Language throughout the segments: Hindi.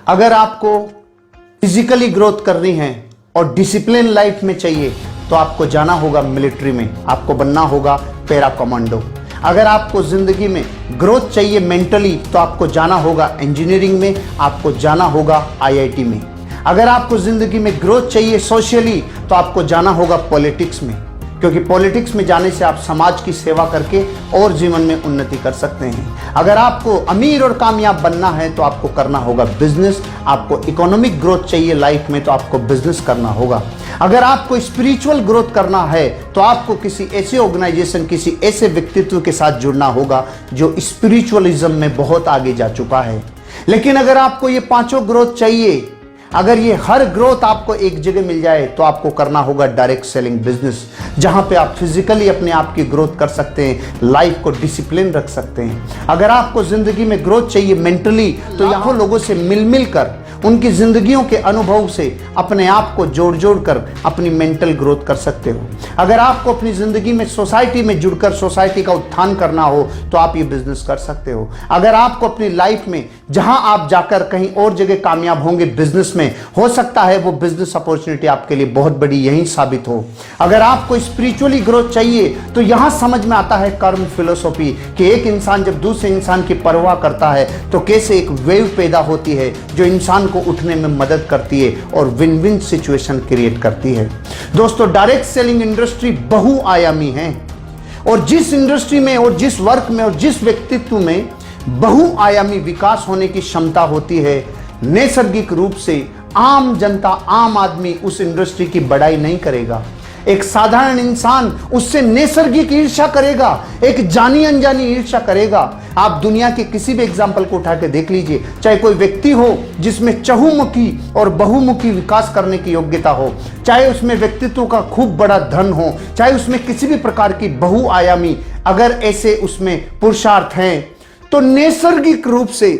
अगर आपको फिजिकली ग्रोथ करनी है और डिसिप्लिन लाइफ में चाहिए तो आपको जाना होगा मिलिट्री में, आपको बनना होगा पैरा कमांडो। अगर आपको जिंदगी में ग्रोथ चाहिए मेंटली तो आपको जाना होगा इंजीनियरिंग में, आपको जाना होगा आईआईटी में। अगर आपको जिंदगी में ग्रोथ चाहिए सोशली तो आपको जाना होगा पॉलिटिक्स में, क्योंकि पॉलिटिक्स में जाने से आप समाज की सेवा करके और जीवन में उन्नति कर सकते हैं। अगर आपको अमीर और कामयाब बनना है तो आपको करना होगा बिजनेस। आपको इकोनॉमिक ग्रोथ चाहिए लाइफ में तो आपको बिजनेस करना होगा। अगर आपको स्पिरिचुअल ग्रोथ करना है तो आपको किसी ऐसे ऑर्गेनाइजेशन, किसी ऐसे व्यक्तित्व के साथ जुड़ना होगा जो स्पिरिचुअलिज्म में बहुत आगे जा चुका है। लेकिन अगर आपको ये पांचों ग्रोथ चाहिए, अगर ये हर ग्रोथ आपको एक जगह मिल जाए तो आपको करना होगा डायरेक्ट सेलिंग बिजनेस, जहां पे आप फिजिकली अपने आप की ग्रोथ कर सकते हैं, लाइफ को डिसिप्लिन रख सकते हैं। अगर आपको जिंदगी में ग्रोथ चाहिए मेंटली तो लाखों लोगों से मिल कर उनकी जिंदगियों के अनुभव से अपने आप को जोड़ कर अपनी मेंटल ग्रोथ कर सकते हो। अगर आपको अपनी जिंदगी में सोसाइटी में जुड़कर सोसाइटी का उत्थान करना हो तो आप ये बिजनेस कर सकते हो। अगर आपको अपनी लाइफ में जहां आप जाकर कहीं और जगह कामयाब होंगे बिजनेस में, हो सकता है वो बिजनेस अपॉर्चुनिटी आपके लिए बहुत बड़ी यही साबित हो। अगर आपको स्पिरिचुअली ग्रोथ चाहिए तो यहां समझ में आता है कर्म फिलोसॉफी कि एक इंसान जब दूसरे इंसान की परवाह करता है तो कैसे एक वेव पैदा होती है जो इंसान को उठने में मदद करती है और विन विन सिचुएशन क्रिएट करती है। दोस्तों, डायरेक्ट सेलिंग इंडस्ट्री बहुआयामी है और जिस इंडस्ट्री में और जिस वर्क में और जिस व्यक्तित्व में बहुआयामी विकास होने की क्षमता होती है, नैसर्गिक रूप से आम जनता, आम आदमी उस इंडस्ट्री की बड़ाई नहीं करेगा। एक साधारण इंसान उससे नैसर्गिक ईर्ष्या करेगा, एक जानी अनजानी ईर्ष्या करेगा। आप दुनिया के किसी भी एग्जाम्पल को उठा के देख लीजिए, चाहे कोई व्यक्ति हो जिसमें चहुमुखी और बहुमुखी विकास करने की योग्यता हो, चाहे उसमें व्यक्तित्व का खूब बड़ा धन हो, चाहे उसमें किसी भी प्रकार की बहुआयामी अगर ऐसे उसमें पुरुषार्थ हैं तो नैसर्गिक रूप से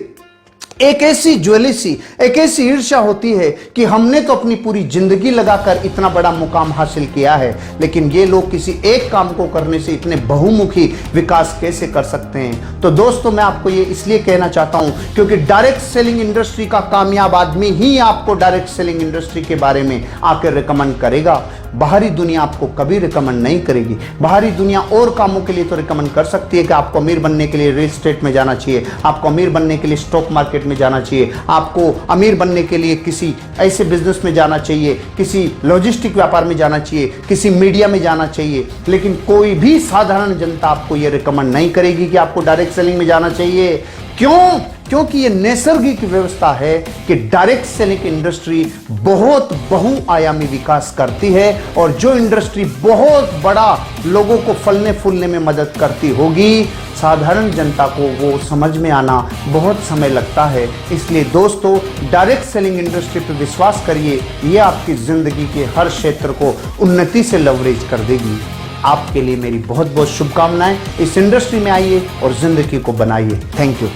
एक ऐसी ज्वेलिसी, एक ऐसी ईर्ष्या होती है कि हमने तो अपनी पूरी जिंदगी लगाकर इतना बड़ा मुकाम हासिल किया है, लेकिन ये लोग किसी एक काम को करने से इतने बहुमुखी विकास कैसे कर सकते हैं। तो दोस्तों, मैं आपको ये इसलिए कहना चाहता हूं क्योंकि डायरेक्ट सेलिंग इंडस्ट्री का कामयाब आदमी ही आपको डायरेक्ट सेलिंग इंडस्ट्री के बारे में आकर रिकमेंड करेगा। बाहरी दुनिया आपको कभी रिकमेंड नहीं करेगी। बाहरी दुनिया और कामों के लिए तो रिकमेंड कर सकती है कि आपको अमीर बनने के लिए रियल एस्टेट में जाना चाहिए, आपको अमीर बनने के लिए स्टॉक मार्केट में जाना चाहिए, आपको अमीर बनने के लिए किसी ऐसे बिजनेस में जाना चाहिए, किसी लॉजिस्टिक व्यापार में जाना चाहिए, किसी मीडिया में जाना चाहिए। लेकिन कोई भी साधारण जनता आपको यह रिकमेंड नहीं करेगी कि आपको डायरेक्ट सेलिंग में जाना चाहिए। क्यों? क्योंकि ये नैसर्गिक व्यवस्था है कि डायरेक्ट सेलिंग इंडस्ट्री बहुत बहुआयामी विकास करती है और जो इंडस्ट्री बहुत बड़ा लोगों को फलने फूलने में मदद करती होगी, साधारण जनता को वो समझ में आना बहुत समय लगता है। इसलिए दोस्तों, डायरेक्ट सेलिंग इंडस्ट्री पर विश्वास करिए, ये आपकी जिंदगी के हर क्षेत्र को उन्नति से लवरेज कर देगी। आपके लिए मेरी बहुत बहुत शुभकामनाएं। इस इंडस्ट्री में आइए और जिंदगी को बनाइए। Thank you.